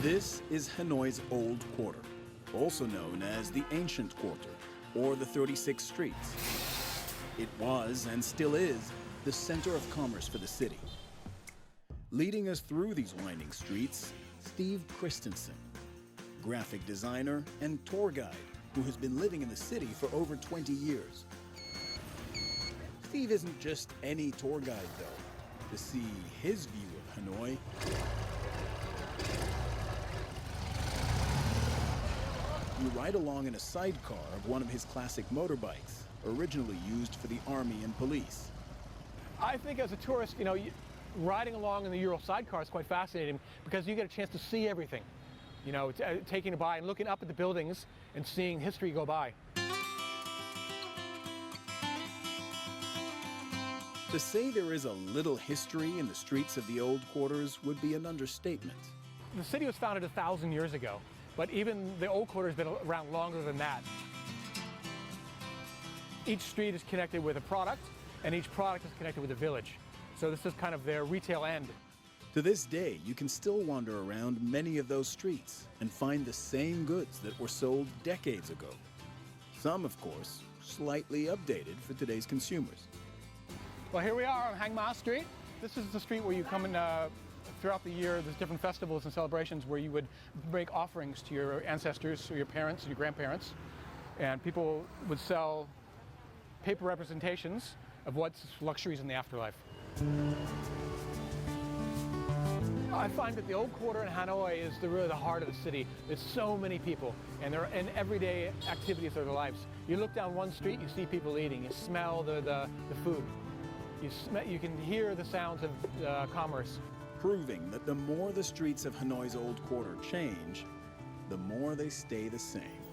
This is Hanoi's Old Quarter, also known as the Ancient Quarter, or the 36 Streets. It was, and still is, the center of commerce for the city. Leading us through these winding streets, Steve Christensen, graphic designer and tour guide who has been living in the city for over 20 years. Steve isn't just any tour guide, though. To see his view of Hanoi, you ride along in a sidecar of one of his classic motorbikes, originally used for the army and police. I think as a tourist, riding along in the Euro sidecar is quite fascinating because you get a chance to see everything. Taking it by and looking up at the buildings and seeing history go by. To say there is a little history in the streets of the old quarters would be an understatement. The city was founded 1,000 years ago, but even the old quarter has been around longer than that. Each street is connected with a product, and each product is connected with a village. So this is kind of their retail end. To this day, you can still wander around many of those streets and find the same goods that were sold decades ago. Some, of course, slightly updated for today's consumers. Well, here we are on Hang Ma Street. This is the street where you come in throughout the year. There's different festivals and celebrations where you would make offerings to your ancestors or your parents or your grandparents. And people would sell paper representations of what's luxuries in the afterlife. I find that the old quarter in Hanoi is really the heart of the city. There's so many people, and they're in everyday activities of their lives. You look down one street, you see people eating. You smell the food. You can hear the sounds of commerce. Proving that the more the streets of Hanoi's old quarter change, the more they stay the same.